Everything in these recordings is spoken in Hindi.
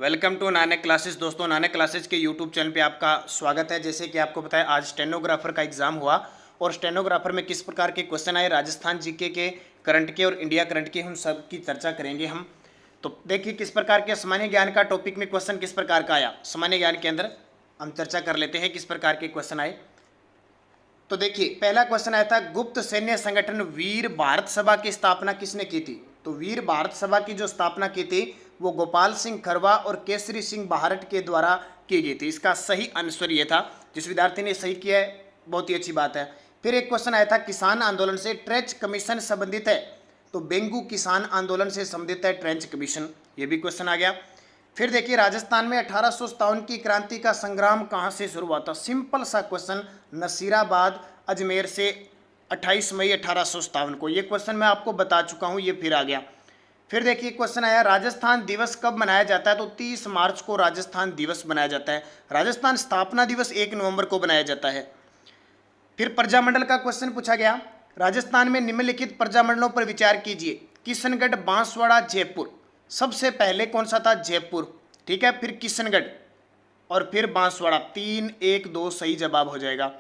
Welcome to Nanak classes. दोस्तों, नानक क्लासेस के यूट्यूब चैनल पे आपका स्वागत है। जैसे कि आपको पता है, आज स्टेनोग्राफर का एग्जाम हुआ और स्टेनोग्राफर में किस प्रकार के क्वेश्चन आए, राजस्थान जीके के, करंट के और इंडिया करंट के, हम सब की चर्चा करेंगे हम। तो देखिए किस प्रकार के सामान्य ज्ञान का टॉपिक में क्वेश्चन किस प्रकार का आया। सामान्य ज्ञान के अंदर हम चर्चा कर लेते हैं किस प्रकार के क्वेश्चन आए। तो देखिए पहला क्वेश्चन आया था, गुप्त सैन्य संगठन वीर भारत सभा की स्थापना किसने की थी। तो वीर भारत सभा की जो स्थापना की थी वो गोपाल सिंह खरवा और केसरी सिंह बहारट के द्वारा की गई थी। इसका सही आंसर ये था। जिस विद्यार्थी ने सही किया है बहुत ही अच्छी बात है। फिर एक क्वेश्चन आया था, किसान आंदोलन से ट्रेंच कमीशन संबंधित है। तो बेंगू किसान आंदोलन से संबंधित है ट्रेंच कमीशन, ये भी क्वेश्चन आ गया। फिर देखिए राजस्थान में 1857 की क्रांति का संग्राम कहाँ से शुरू हुआ था। सिंपल सा क्वेश्चन, नसीराबाद अजमेर से 28 मई 1857 को। ये क्वेश्चन मैं आपको बता चुका हूँ, ये फिर आ गया। फिर देखिए क्वेश्चन आया, राजस्थान दिवस कब मनाया जाता है। तो 30 मार्च को राजस्थान दिवस मनाया जाता है। राजस्थान स्थापना दिवस 1 नवंबर को बनाया जाता है। फिर प्रजामंडल का क्वेश्चन पूछा गया, राजस्थान में निम्नलिखित प्रजामंडलों पर विचार कीजिए। किशनगढ़, बांसवाड़ा, जयपुर। सबसे पहले कौन सा था, जयपुर, ठीक है। फिर किशनगढ़ और फिर बांसवाड़ा। 3, 1, 2 सही जवाब हो जाएगा।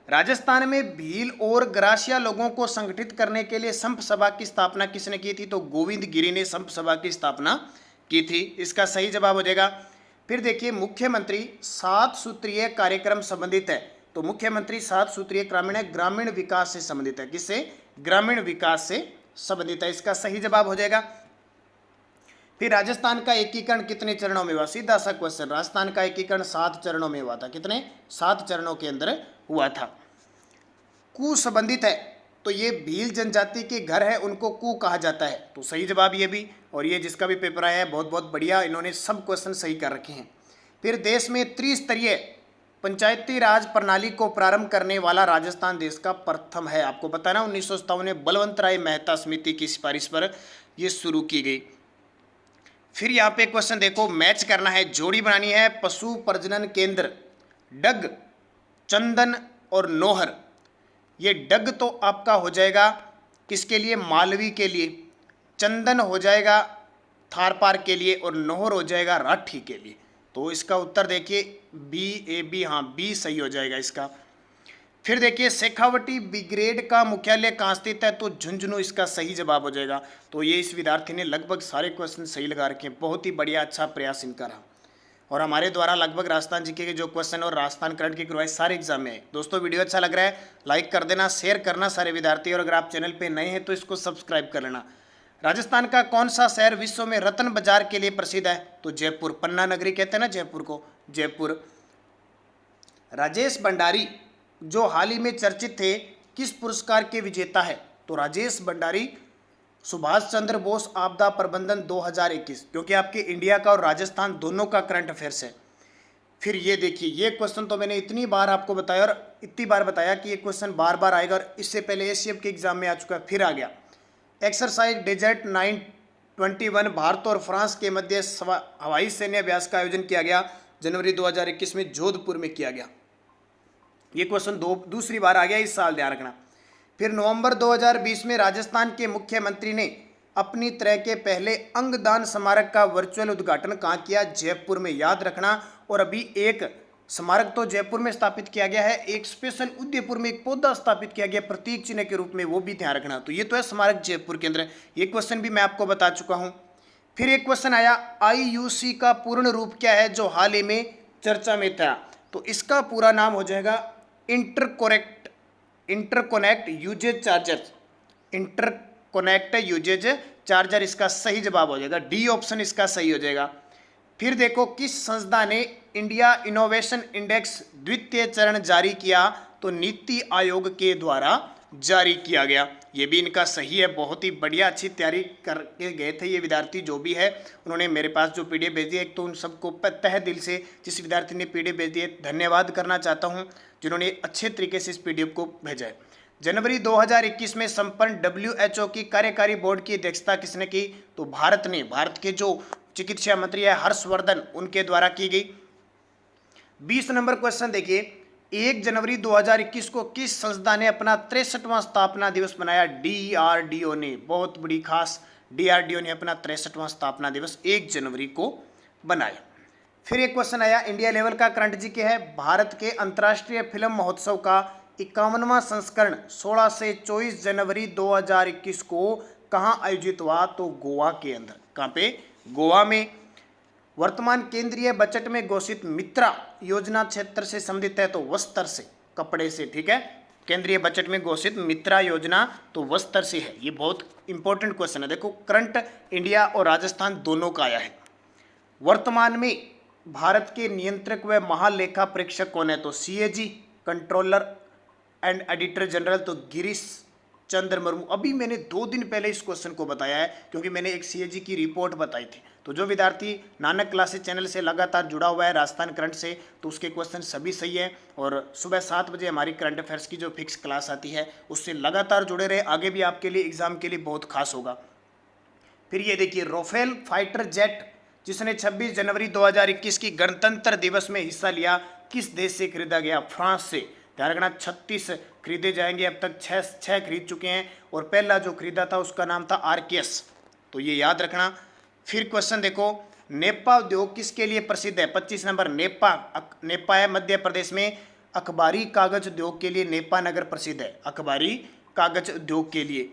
राजस्थान में भील और ग्रासिया लोगों को संगठित करने के लिए संप सभा की स्थापना किसने की थी। तो गोविंद गिरी ने संप सभा की स्थापना की थी। इसका सही जवाब हो जाएगा। फिर देखिए मुख्यमंत्री 7 सूत्रीय कार्यक्रम संबंधित है। तो मुख्यमंत्री 7 सूत्रीय ग्रामीण विकास से संबंधित है। किससे, ग्रामीण विकास से संबंधित है। इसका सही जवाब हो जाएगा। फिर राजस्थान का एकीकरण कितने चरणों में हुआ। सीधा सा क्वेश्चन, राजस्थान का एकीकरण 7 चरणों में हुआ था। कितने, 7 चरणों के अंदर हुआ था। कु संबंधित है, तो ये भील जनजाति के घर है उनको कु कहा जाता है। तो सही जवाब ये भी। और ये जिसका भी पेपर आया है बहुत बहुत बढ़िया, इन्होंने सब क्वेश्चन सही कर रखे हैं। फिर देश में त्रिस्तरीय पंचायती राज प्रणाली को प्रारंभ करने वाला राजस्थान देश का प्रथम है। आपको पता है ना, 1957 में बलवंत राय मेहता समिति की सिफारिश पर यह शुरू की गई। फिर यहाँ पे क्वेश्चन देखो, मैच करना है, जोड़ी बनानी है। पशु प्रजनन केंद्र डग, चंदन और नोहर। ये डग तो आपका हो जाएगा किसके लिए, मालवी के लिए। चंदन हो जाएगा थारपार के लिए और नोहर हो जाएगा राठी के लिए। तो इसका उत्तर देखिए बी, ए बी, हाँ बी सही हो जाएगा इसका। फिर देखिए शेखावटी ब्रिगेड का मुख्यालय कहाँ स्थित है। तो झुंझुनू इसका सही जवाब हो जाएगा। तो ये इस विद्यार्थी ने लगभग सारे क्वेश्चन सही लगा रखे हैं। बहुत ही बढ़िया, अच्छा प्रयास इनका रहा। और हमारे द्वारा लगभग राजस्थान जीके के जो क्वेश्चन और राजस्थान करंट के करवाए सारे एग्जाम में है। दोस्तों वीडियो अच्छा लग रहा है लाइक कर देना, शेयर करना सारे विद्यार्थी, और अगर आप चैनल पे नए हैं तो इसको सब्सक्राइब कर लेना। राजस्थान का कौन सा शहर विश्व में रत्न बाजार के लिए प्रसिद्ध है। तो जयपुर, पन्ना नगरी कहते हैं ना जयपुर को, जयपुर। राजेश भंडारी जो हाल ही में चर्चित थे किस पुरस्कार के विजेता है। तो राजेश भंडारी सुभाष चंद्र बोस आपदा प्रबंधन 2021, क्योंकि आपके इंडिया का और राजस्थान दोनों का करंट अफेयर्स है। फिर ये देखिए, ये क्वेश्चन तो मैंने इतनी बार आपको बताया और इतनी बार बताया कि ये क्वेश्चन बार बार आएगा, और इससे पहले एसीएफ के एग्जाम में आ चुका है, फिर आ गया। एक्सरसाइज डेजर्ट 921 भारत और फ्रांस के मध्य हवाई सैन्य अभ्यास का आयोजन किया गया जनवरी 2021 में जोधपुर में किया गया। ये क्वेश्चन दूसरी बार आ गया इस साल, ध्यान रखना। फिर नवंबर 2020 में राजस्थान के मुख्यमंत्री ने अपनी तरह के पहले अंगदान स्मारक का वर्चुअल उद्घाटन कहाँ किया, जयपुर में, याद रखना। और अभी एक स्मारक तो जयपुर में स्थापित किया गया है, एक स्पेशल उदयपुर में एक पौधा स्थापित किया गया प्रतीक चिन्ह के रूप में, वो भी ध्यान रखना। तो ये तो है स्मारक जयपुर के अंदर, ये क्वेश्चन भी मैं आपको बता चुका हूँ। फिर एक क्वेश्चन आया, IUC का पूर्ण रूप क्या है, जो हाल ही में चर्चा में था। तो इसका पूरा नाम हो जाएगा इंटरकोनेक्ट यूजेज चार्जर, इंटरकोनेक्ट यूजेज चार्जर। इसका सही जवाब हो जाएगा डी ऑप्शन, इसका सही हो जाएगा। फिर देखो किस संस्था ने इंडिया इनोवेशन इंडेक्स द्वितीय चरण जारी किया। तो नीति आयोग के द्वारा जारी किया गया। ये भी इनका सही है, बहुत ही बढ़िया, अच्छी तैयारी करके गए थे ये विद्यार्थी जो भी है। उन्होंने मेरे पास जो पीडीएफ भेजी है, एक तो उन सबको तहे दिल से जिस विद्यार्थी ने पीडीएफ भेजी है धन्यवाद करना चाहता हूँ, जिन्होंने अच्छे तरीके से इस पीडीएफ को भेजा है। जनवरी 2021 में संपन्न WHO की कार्यकारी बोर्ड की अध्यक्षता किसने की। तो भारत ने, भारत के जो चिकित्सा मंत्री है हर्षवर्धन, उनके द्वारा की गई। 20 नंबर क्वेश्चन देखिए, 1 जनवरी 2021 को किस संस्था ने अपना 63वां स्थापना दिवस मनाया। DRDO ने, बहुत बड़ी खास डीआरडीओ ने अपना 63वां स्थापना दिवस 1 जनवरी को बनाया। फिर एक क्वेश्चन आया इंडिया लेवल का, करंट जीके है। भारत के अंतर्राष्ट्रीय फिल्म महोत्सव का 51वां संस्करण 16 से 24 जनवरी 2021 को कहाँ आयोजित हुआ? तो गोवा के अंदर। कहाँ पे? गोवा में। वर्तमान केंद्रीय बजट में घोषित मित्रा योजना क्षेत्र से संबंधित है, तो वस्त्र से, कपड़े से, ठीक है। केंद्रीय बजट में घोषित मित्रा योजना तो वस्त्र से है। ये बहुत इंपॉर्टेंट क्वेश्चन है। देखो करंट इंडिया और राजस्थान दोनों का आया है। वर्तमान में भारत के नियंत्रक व महालेखा परीक्षक कौन है? तो CAG, controller and editor general तो गिरीश चंद्र मुर्मू। अभी मैंने 2 दिन पहले इस क्वेश्चन को बताया है, क्योंकि मैंने एक सीएजी की रिपोर्ट बताई थी। तो जो विद्यार्थी नानक क्लासेस चैनल से लगातार जुड़ा हुआ है राजस्थान करंट से, तो उसके क्वेश्चन सभी सही है। और सुबह 7 बजे हमारी करंट अफेयर्स की जो फिक्स क्लास आती है उससे लगातार जुड़े रहे, आगे भी आपके लिए एग्जाम के लिए बहुत खास होगा। फिर ये देखिए राफेल फाइटर जेट जिसने 26 जनवरी 2021 की गणतंत्र दिवस में हिस्सा लिया, किस देश से खरीदा गया? फ्रांस से। ध्यान रखना 36 खरीदे जाएंगे, अब तक 6 खरीद चुके हैं, और पहला जो खरीदा था उसका नाम था आरकेएस, तो ये याद रखना। फिर क्वेश्चन देखो, नेपा उद्योग किसके लिए प्रसिद्ध है? 25 नंबर। नेपा है मध्य प्रदेश में। अखबारी कागज उद्योग के लिए नेपा नगर प्रसिद्ध है, अखबारी कागज उद्योग के लिए।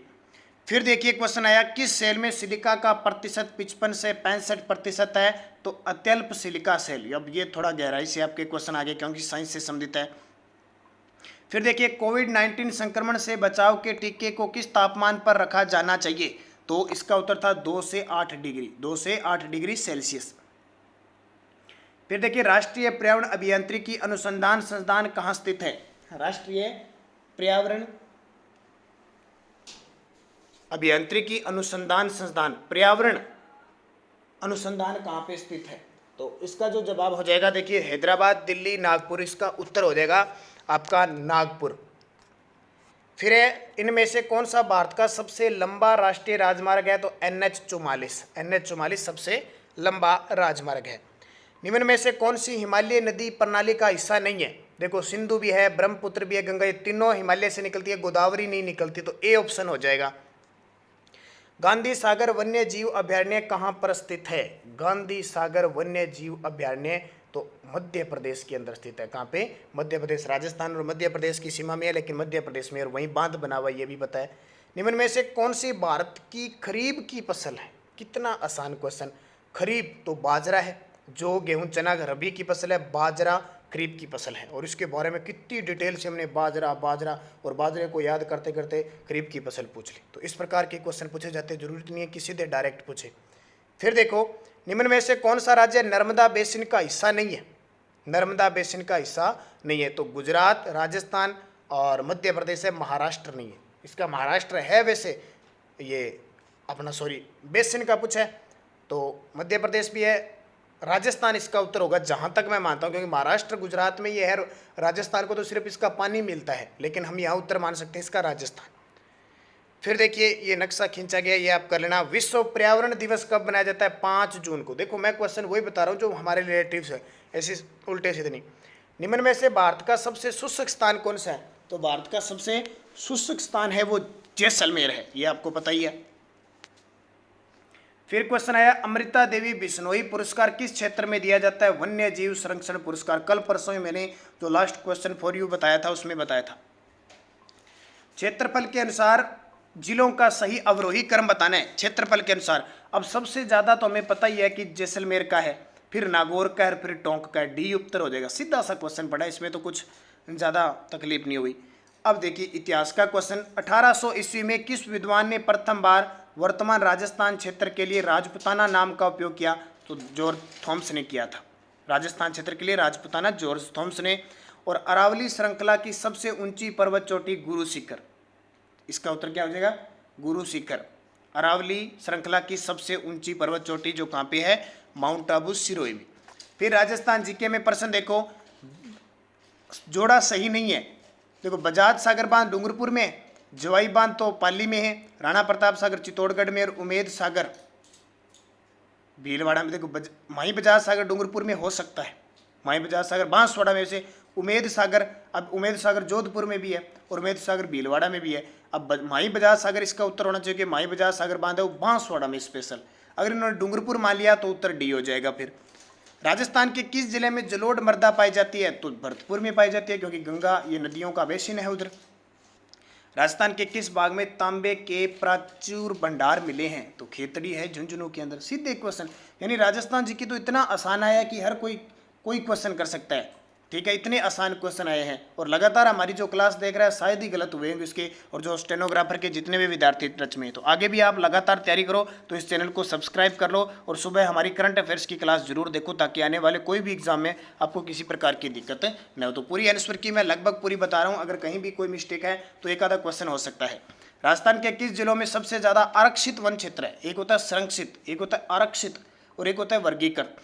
फिर देखिए क्वेश्चन आया, किस सेल में सिलिका का प्रतिशत 55 से 65% है? तो अत्यल्प सिलिका सेल। अब ये थोड़ा गहराई से आपके क्वेश्चन आगे, क्योंकि साइंस से संबंधित है। फिर देखिए कोविड-19 संक्रमण से बचाव के टीके को किस तापमान पर रखा जाना चाहिए? तो इसका उत्तर था 2 से 8 डिग्री, 2 से 8 डिग्री सेल्सियस। फिर देखिए राष्ट्रीय पर्यावरण अभियांत्रिकी अनुसंधान संस्थान कहाँ स्थित है? राष्ट्रीय पर्यावरण अभियांत्रिकी अनुसंधान संस्थान, पर्यावरण अनुसंधान कहाँ पे स्थित है? तो इसका जो जवाब हो जाएगा, देखिए हैदराबाद, दिल्ली, नागपुर, इसका उत्तर हो जाएगा आपका नागपुर। फिर है, इनमें से कौन सा भारत का सबसे लंबा राष्ट्रीय राजमार्ग है? तो NH44, NH44 सबसे लंबा राजमार्ग है। निम्न में से कौन सी हिमालय नदी प्रणाली का हिस्सा नहीं है? देखो सिंधु भी है, ब्रह्मपुत्र भी है, गंगा, ये तीनों हिमालय से निकलती है, गोदावरी नहीं निकलती, तो ए ऑप्शन हो जाएगा। गांधी सागर वन्य जीव अभयारण्य कहाँ पर स्थित है? गांधी सागर वन्य जीव अभयारण्य तो मध्य प्रदेश के अंदर स्थित है। कहाँ पे? मध्य प्रदेश। राजस्थान और मध्य प्रदेश की सीमा में है, लेकिन मध्य प्रदेश में, और वहीं बांध बना हुआ, ये भी बताया। निम्न में से कौन सी भारत की खरीफ की फसल है? कितना आसान क्वेश्चन। खरीफ तो बाजरा है, जो गेहूं चना रबी की फसल है, बाजरा खरीफ की फसल है। और इसके बारे में कितनी डिटेल से हमने बाजरा और बाजरे को याद करते करते खरीफ की फसल पूछ ली। तो इस प्रकार के क्वेश्चन पूछे जाते, जरूरत नहीं है कि सीधे डायरेक्ट पूछे। फिर देखो निम्न में से कौन सा राज्य नर्मदा बेसिन का हिस्सा नहीं है? नर्मदा बेसिन का हिस्सा नहीं है, तो गुजरात, राजस्थान और मध्य प्रदेश है, महाराष्ट्र नहीं है। इसका महाराष्ट्र है वैसे, ये अपना बेसिन का पूछा है तो मध्य प्रदेश भी है, राजस्थान इसका उत्तर होगा जहाँ तक मैं मानता हूँ, क्योंकि महाराष्ट्र गुजरात में ये है, राजस्थान को तो सिर्फ इसका पानी मिलता है, लेकिन हम यहाँ उत्तर मान सकते हैं इसका राजस्थान। फिर देखिए ये नक्शा खींचा गया, ये आप कर लेना। विश्व पर्यावरण दिवस कब मनाया जाता है? 5 जून को। देखो मैं क्वेश्चन वही बता रहा हूँ जो हमारे रिलेटिव्स है, ऐसे उल्टे सीधे नहीं। निम्न में से भारत का सबसे शुष्क स्थान कौन सा है? तो भारत का सबसे शुष्क स्थान है वो जैसलमेर है, ये आपको पता ही है। फिर क्वेश्चन आया, अमृता देवी बिश्नोई पुरस्कार किस क्षेत्र में दिया जाता है? वन्य जीव संरक्षण पुरस्कार। कल परसों ही मैंने जो लास्ट क्वेश्चन फॉर यू बताया था उसमें बताया था। क्षेत्रफल के अनुसार जिलों का सही अवरोही क्रम बताना है, क्षेत्रफल के अनुसार। अब सबसे ज्यादा तो हमें पता ही है कि जैसलमेर का है, फिर नागौर का है, फिर टोंक का है, डी उत्तर हो जाएगा। सीधा सा क्वेश्चन पड़ा, इसमें तो कुछ ज्यादा तकलीफ नहीं हुई। अब देखिए इतिहास का क्वेश्चन, 1800 ईस्वी में किस विद्वान ने प्रथम बार वर्तमान राजस्थान क्षेत्र के लिए राजपुताना नाम का उपयोग किया? तो जॉर्ज थॉम्स ने किया था। राजस्थान क्षेत्र के लिए राजपुताना जॉर्ज थॉम्स ने। और अरावली श्रृंखला की सबसे ऊंची पर्वत चोटी गुरु शिखर, इसका उत्तर क्या हो जाएगा? गुरु शिखर। अरावली श्रृंखला की सबसे ऊंची पर्वत चोटी जो कहाँ पे है? माउंट आबू सिरोही में। फिर राजस्थान जीके में प्रश्न देखो, जोड़ा सही नहीं है। देखो बजाज सागर बांध डूंगरपुर में है, जवाई बांध तो पाली में है, राणा प्रताप सागर चित्तौड़गढ़ में, और उमेद सागर भीलवाड़ा में। देखो माही बजाज सागर डूंगरपुर में हो सकता है, माही बजाज सागर बांसवाड़ा में से उमेद सागर, अब उमेद सागर जोधपुर में भी है और उमेद सागर भीलवाड़ा में भी है। अब माई बजाज सागर इसका उत्तर होना चाहिए कि माई बजाज सागर बांध है वो बांसवाड़ा में स्पेशल। अगर इन्होंने डूंगरपुर मान लिया तो उत्तर डी हो जाएगा। फिर राजस्थान के किस जिले में जलोढ़ मृदा पाई जाती है, तो भरतपुर में पाई जाती है क्योंकि गंगा ये नदियों का बेसिन है उधर। राजस्थान के किस भाग में तांबे के प्रचुर भंडार मिले हैं, तो खेतड़ी है झुंझुनू के अंदर। सीधे क्वेश्चन, यानी राजस्थान जी की तो इतना आसान आया कि हर कोई क्वेश्चन कर सकता है। ठीक है, इतने आसान क्वेश्चन आए हैं और लगातार हमारी जो क्लास देख रहा है शायद ही गलत हुए होंगे इसके, और जो स्टेनोग्राफर के जितने भी विद्यार्थी टच में, तो आगे भी आप लगातार तैयारी करो। तो इस चैनल को सब्सक्राइब कर लो और सुबह हमारी करंट अफेयर्स की क्लास जरूर देखो ताकि आने वाले कोई भी एग्जाम में आपको किसी प्रकार की दिक्कत न हो। तो पूरी आंसर की मैं लगभग पूरी बता रहा हूँ, अगर कहीं भी कोई मिस्टेक है तो एक आधा क्वेश्चन हो सकता है। राजस्थान के किस जिलों में सबसे ज़्यादा आरक्षित वन क्षेत्र है? एक होता है संरक्षित, एक होता है आरक्षित और एक होता है वर्गीकृत।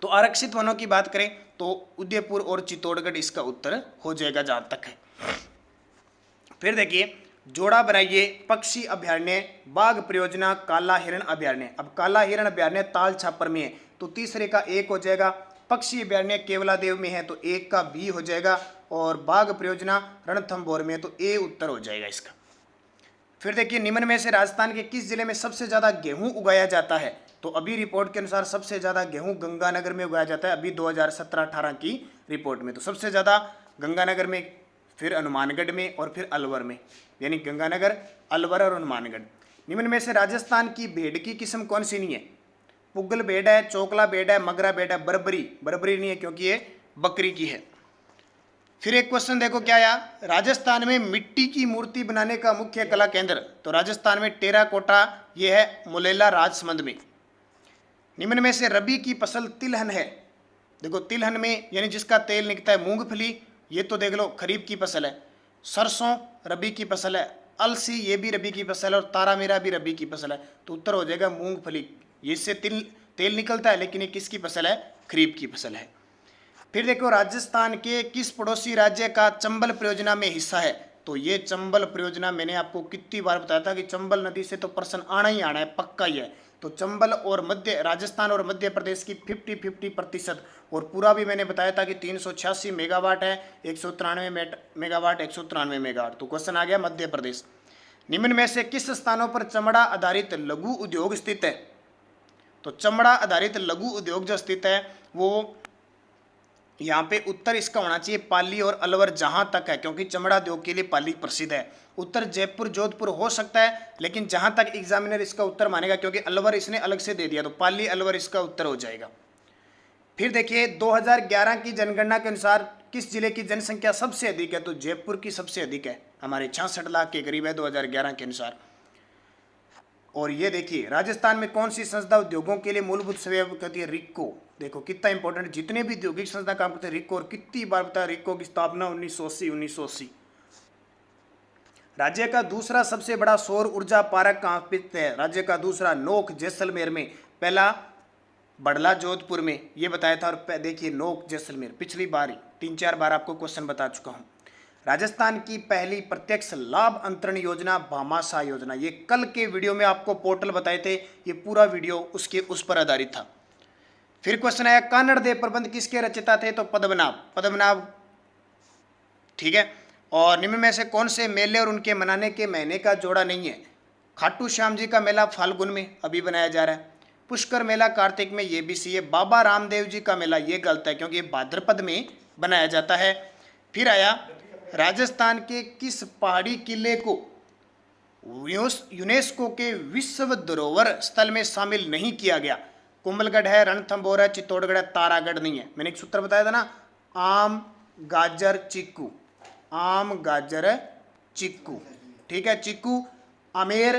तो आरक्षित वनों की बात करें तो उदयपुर और चित्तौड़गढ़ इसका उत्तर हो जाएगा जहां तक है। फिर देखिए, जोड़ा बनाइए पक्षी अभ्यारण्य, बाघ परियोजना, काला हिरण अभ्यारण्य। अब काला हिरण अभ्यारण्य ताल छापर में है तो तीसरे का एक हो जाएगा। पक्षी अभ्यारण्य केवलादेव में है तो एक का बी हो जाएगा और बाघ परियोजना रणथंभौर में है तो ए उत्तर हो जाएगा इसका। फिर देखिए, निम्न में से राजस्थान के किस जिले में सबसे ज्यादा गेहूं उगाया जाता है? तो अभी रिपोर्ट के अनुसार सबसे ज्यादा गेहूं गंगानगर में उगाया जाता है, अभी 2017-18 की रिपोर्ट में। तो सबसे ज्यादा गंगानगर में, फिर हनुमानगढ़ में और फिर अलवर में, यानी गंगानगर, अलवर और हनुमानगढ़। निम्न में से राजस्थान की भेड़ की किस्म कौन सी नहीं है? पुगल भेड़ है, चोकला भेड़ है, मगरा भेड़ है, बरबरी नहीं है क्योंकि ये बकरी की है। फिर एक क्वेश्चन देखो क्या आया, राजस्थान में मिट्टी की मूर्ति बनाने का मुख्य कला केंद्र? तो राजस्थान में टेराकोटा ये है मुलेला राजसमंद में। निम्न में से रबी की फसल तिलहन है। देखो तिलहन में यानी जिसका तेल निकलता है, मूंगफली ये तो देख लो खरीफ की फसल है, सरसों रबी की फसल है, अलसी ये भी रबी की फसल है और तारामीरा भी रबी की फसल है। तो उत्तर हो जाएगा मूंगफली। ये इससे तेल निकलता है लेकिन ये किसकी फसल है? खरीफ की फसल है। फिर देखो, राजस्थान के किस पड़ोसी राज्य का चंबल परियोजना में हिस्सा है? तो ये चंबल परियोजना मैंने आपको कितनी बार बताया था कि चंबल नदी से तो प्रश्न आना ही आना है, पक्का ही है। तो चंबल और राजस्थान और मध्य प्रदेश की 50-50% और पूरा भी मैंने बताया था कि 386 मेगावाट है, 193 मेगावाट, 193 मेगावाट। तो क्वेश्चन आ गया मध्य प्रदेश। निम्न में से किस स्थानों पर चमड़ा आधारित लघु उद्योग स्थित है? तो चमड़ा आधारित लघु उद्योग जो स्थित है वो यहाँ पे उत्तर इसका होना चाहिए पाली और अलवर जहां तक है, क्योंकि चमड़ा उद्योग के लिए पाली प्रसिद्ध है। उत्तर जयपुर जोधपुर हो सकता है लेकिन जहां तक एग्जामिनर इसका उत्तर मानेगा, क्योंकि अलवर इसने अलग से दे दिया, तो पाली अलवर इसका उत्तर हो जाएगा। फिर देखिए, 2011 की जनगणना के अनुसार किस जिले की जनसंख्या सबसे अधिक है? तो जयपुर की सबसे अधिक है, हमारे 66 लाख के करीब है 2011 के अनुसार। और ये देखिए, राजस्थान में कौन सी संस्था उद्योगों के लिए मूलभूत सेवा करती है? रिक्को। देखो कितना इंपॉर्टेंट, जितने भी औद्योगिक संस्था काम करते हैं रिक्को, और कितनी बार बताया रिक्को की स्थापना 1980। राज्य का दूसरा सबसे बड़ा सौर ऊर्जा पार्क कहाँ स्थित है? राज्य का दूसरा नोक जैसलमेर में, पहला बड़ला जोधपुर में, ये बताया था। और देखिए नोक जैसलमेर, पिछली बार ही 3-4 बार आपको क्वेश्चन बता चुका हूँ। राजस्थान की पहली प्रत्यक्ष लाभ अंतरण योजना भामाशाह योजना, ये कल के वीडियो में आपको पोर्टल बताए थे, ये पूरा वीडियो उस पर आधारित था। फिर क्वेश्चन आया, कानड़ देव प्रबंध किसके रचयिता थे? तो पद्मनाभ। ठीक है। और निम्न में से कौन से मेले और उनके मनाने के महीने का जोड़ा नहीं है? खाटू श्याम जी का मेला फाल्गुन में अभी बनाया जा रहा है, पुष्कर मेला कार्तिक में, ये भी सही है। बाबा रामदेव जी का मेला ये गलत है क्योंकि ये भाद्रपद में बनाया जाता है। फिर आया, राजस्थान के किस पहाड़ी किले को यूनेस्को के विश्व धरोहर स्थल में शामिल नहीं किया गया? कुंभलगढ़ है, रणथंभौर है, चित्तौड़गढ़ है, तारागढ़ नहीं है। मैंने एक सूत्र बताया था ना, आम गाजर चिक्कू, आम गाजर चिक्कू। ठीक है, चिक्कू, आमेर,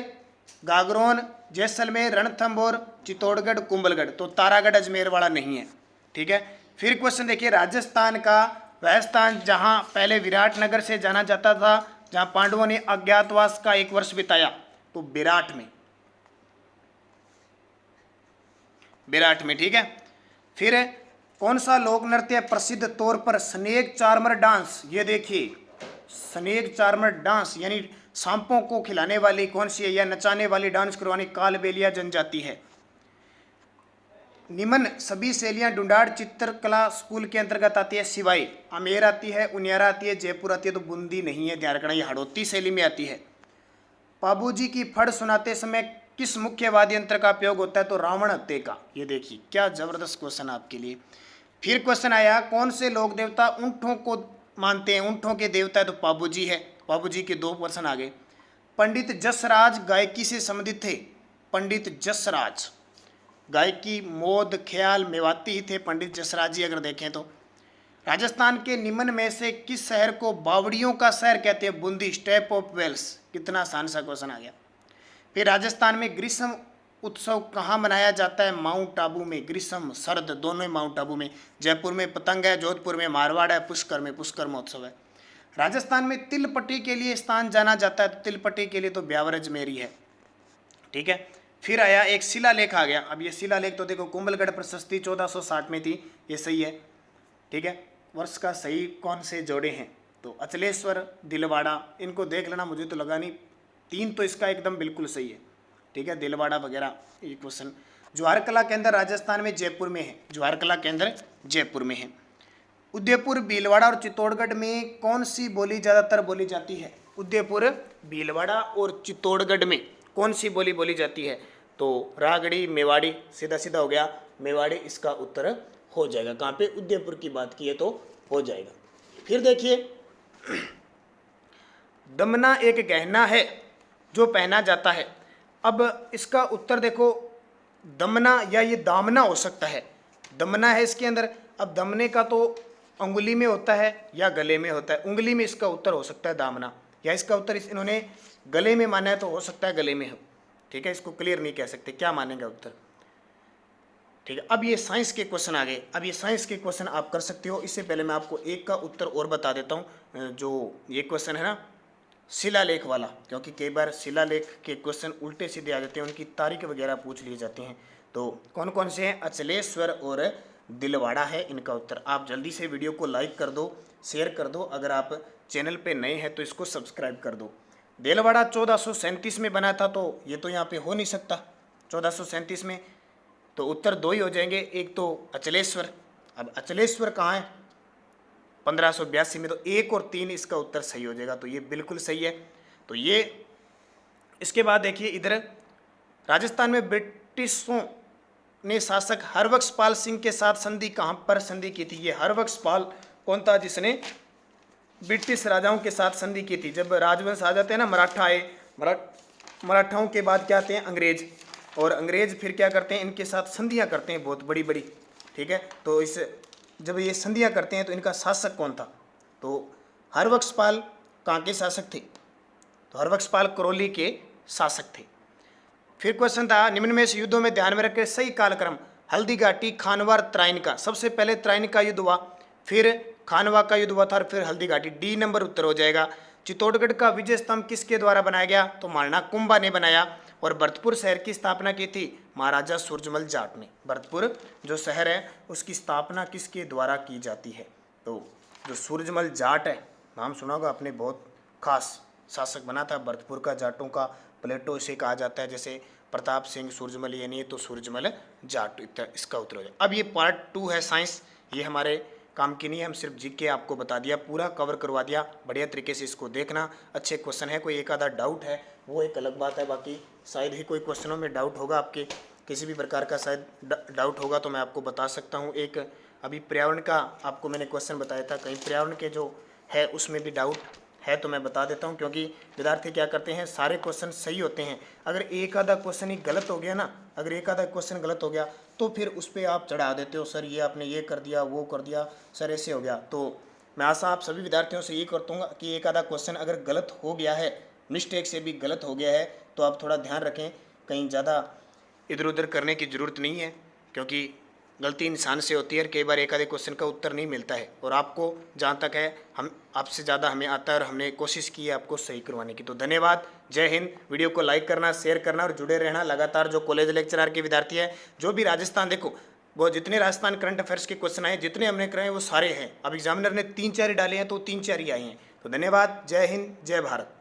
गागरोन, जैसलमेर, रणथंभौर, चित्तौड़गढ़, कुंभलगढ़। तो तारागढ़ अजमेर वाला नहीं है। ठीक है। फिर क्वेश्चन देखिए, राजस्थान का वह स्थान जहां पहले विराटनगर से जाना जाता था, जहां पांडवों ने अज्ञातवास का 1 वर्ष बिताया, तो विराट में। ठीक है। फिर कौन सा लोक नृत्य प्रसिद्ध तौर पर स्नेक चार्मर डांस? ये देखिए, स्नेक चार्मर डांस यानी सांपों को खिलाने वाली कौन सी है या नचाने वाली डांस करवानी कालबेलिया जनजाति है। निम्न सभी शैलियाँ डुंडाड़ चित्रकला स्कूल के अंतर्गत आती है सिवाय आमेर आती है, उनियारा आती है, जयपुर आती है, तो बूंदी नहीं है, ध्यान रखना ये हड़ौती शैली में आती है। पाबूजी की फड़ सुनाते समय किस मुख्य वाद्य यंत्र का उपयोग होता है, तो रावण हत्ते का। ये देखिए क्या जबरदस्त क्वेश्चन आपके लिए। फिर क्वेश्चन आया कौन से लोक देवता ऊंटों को मानते हैं, ऊंटों के देवता है, तो पाबूजी है। पाबूजी के 2 प्रश्न आ गए। पंडित जसराज गायकी से संबंधित थे, पंडित जसराज गायकी मोद ख्याल मेवाती ही थे पंडित जसराज जी अगर देखें तो। राजस्थान के निम्न में से किस शहर को बावड़ियों का शहर कहते हैं, बूंदी, स्टेप ऑफ वेल्स। कितना आसान सा क्वेश्चन आ गया। फिर राजस्थान में ग्रीष्म उत्सव कहाँ मनाया जाता है, माउंट आबू में। ग्रीष्म सर्द दोनों ही माउंट आबू में। जयपुर में पतंग है, जोधपुर में मारवाड़ है, पुष्कर में पुष्कर महोत्सव है। राजस्थान में तिलपट्टी के लिए स्थान जाना जाता है, तो तिलपट्टी के लिए तो ब्यावर अजमेरी है। ठीक है। फिर आया एक शिलालेख आ गया। अब ये शिलालेख तो देखो कुंभलगढ़ प्रशस्ति 1460 में थी, ये सही है। ठीक है। वर्ष का सही कौन से जोड़े हैं, तो अचलेश्वर, दिलवाड़ा, इनको देख लेना, मुझे तो लगा नहीं 3 तो इसका एकदम बिल्कुल सही है। ठीक है, दिलवाड़ा वगैरह ये क्वेश्चन। ज्वार कला केंद्र राजस्थान में जयपुर में है, ज्वार कला केंद्र जयपुर में है। उदयपुर, भीलवाड़ा और चित्तौड़गढ़ में कौन सी बोली ज़्यादातर बोली जाती है, उदयपुर, भीलवाड़ा और चित्तौड़गढ़ में कौन सी बोली बोली जाती है, तो रागड़ी, मेवाड़ी, सीधा सीधा हो गया मेवाड़ी इसका उत्तर हो जाएगा। कहाँ पे, उदयपुर की बात की है तो हो जाएगा। फिर देखिए दमना एक गहना है जो पहना जाता है। अब इसका उत्तर देखो, दमना या ये दामना हो सकता है। दमना है इसके अंदर। अब दमने का तो उंगली में होता है या गले में होता है, उंगली में इसका उत्तर हो सकता है दामना, या इसका उत्तर इन्होंने गले में माना है तो हो सकता है गले में हो। ठीक है, इसको क्लियर नहीं कह सकते क्या मानेंगे उत्तर। ठीक है। अब ये साइंस के क्वेश्चन आ गए। अब ये साइंस के क्वेश्चन आप कर सकते हो। इससे पहले मैं आपको एक का उत्तर और बता देता हूँ, जो ये क्वेश्चन है ना शिलालेख वाला, क्योंकि कई बार शिलालेख के क्वेश्चन उल्टे सीधे आ जाते हैं, उनकी तारीख वगैरह पूछ लिए जाते हैं। तो कौन कौन से हैं, अचलेश्वर और दिलवाड़ा है इनका उत्तर। आप जल्दी से वीडियो को लाइक कर दो, शेयर कर दो, अगर आप चैनल पे नए हैं तो इसको सब्सक्राइब कर दो। दिलवाड़ा 1437 में बना था, तो ये तो यहाँ पे हो नहीं सकता 1437 में, तो उत्तर 2 ही हो जाएंगे। एक तो अचलेश्वर, अब अचलेश्वर कहाँ है, 1582 में, तो 1 और 3 इसका उत्तर सही हो जाएगा, तो ये बिल्कुल सही है। तो ये इसके बाद देखिए इधर राजस्थान में ब्रिटिशों ने शासक हरबख्शपाल सिंह के साथ संधि कहाँ पर संधि की थी। ये हरबख्शपाल कौन था जिसने ब्रिटिश राजाओं के साथ संधि की थी। जब राजवंश आ जाते हैं ना, मराठा आए, मराठाओं के बाद क्या आते हैं अंग्रेज, और अंग्रेज फिर क्या करते हैं इनके साथ संधियाँ करते हैं बहुत बड़ी बड़ी। ठीक है, तो इस जब ये संधियाँ करते हैं तो इनका शासक कौन था, तो हरबख्शपाल कहाँ के शासक थे, तो हरबख्शपाल करौली के शासक थे। फिर क्वेश्चन था निम्न में से युद्धों में ध्यान में रखकर सही कालक्रम, हल्दी घाटी, खानवा, त्राइन का। सबसे पहले त्राइन का युद्ध हुआ, फिर खानवा का युद्ध हुआ था, और फिर हल्दी घाटी। डी नंबर उत्तर हो जाएगा। चित्तौड़गढ़ का विजय स्तंभ किसके द्वारा बनाया गया, तो महाराणा कुंभा ने बनाया। और भरतपुर शहर की स्थापना की थी महाराजा सूरजमल जाट ने। भरतपुर जो शहर है उसकी स्थापना किसके द्वारा की जाती है, तो जो सूरजमल जाट है, नाम सुना होगा आपने, बहुत खास शासक बना था भरतपुर का। जाटों का प्लेटो इसे कहा जाता है, जैसे प्रताप सिंह सूरजमल, ये नहीं तो सूरजमल जाट, इसका उत्तर हो जाए। अब ये पार्ट 2 है साइंस, ये हमारे काम की नहीं है, हम सिर्फ जीके आपको बता दिया, पूरा कवर करवा दिया। बढ़िया तरीके से इसको देखना, अच्छे क्वेश्चन है। कोई एक आधा डाउट है वो एक अलग बात है, बाकी शायद ही कोई क्वेश्चनों में डाउट होगा आपके, किसी भी प्रकार का शायद डाउट होगा तो मैं आपको बता सकता हूँ। एक अभी पर्यावरण का आपको मैंने क्वेश्चन बताया था, कहीं पर्यावरण के जो है उसमें भी डाउट है तो मैं बता देता हूँ, क्योंकि विद्यार्थी क्या करते हैं सारे क्वेश्चन सही होते हैं, अगर एक आधा क्वेश्चन ही गलत हो गया ना, अगर एक आधा क्वेश्चन गलत हो गया तो फिर उस पर आप चढ़ा देते हो, सर ये आपने ये कर दिया, वो कर दिया, सर ऐसे हो गया। तो मैं आशा आप सभी विद्यार्थियों से ये करता हूँ कि एक आधा क्वेश्चन अगर गलत हो गया है, मिस्टेक से भी गलत हो गया है, तो आप थोड़ा ध्यान रखें, कहीं ज़्यादा इधर उधर करने की ज़रूरत नहीं है, क्योंकि गलती इंसान से होती है और कई बार एक आधे क्वेश्चन का उत्तर नहीं मिलता है, और आपको जहाँ तक है हम आपसे ज़्यादा हमें आता है और हमने कोशिश की है आपको सही करवाने की। तो धन्यवाद, जय हिंद। वीडियो को लाइक करना, शेयर करना और जुड़े रहना लगातार। जो कॉलेज लेक्चरर के विद्यार्थी है, जो भी राजस्थान, देखो वो जितने राजस्थान करंट अफेयर्स के क्वेश्चन आए, जितने हमने कराए वो सारे हैं। अब एग्जामिनर ने 3-4 डाले हैं तो 3-4 ही आए हैं। तो धन्यवाद, जय हिंद, जय भारत।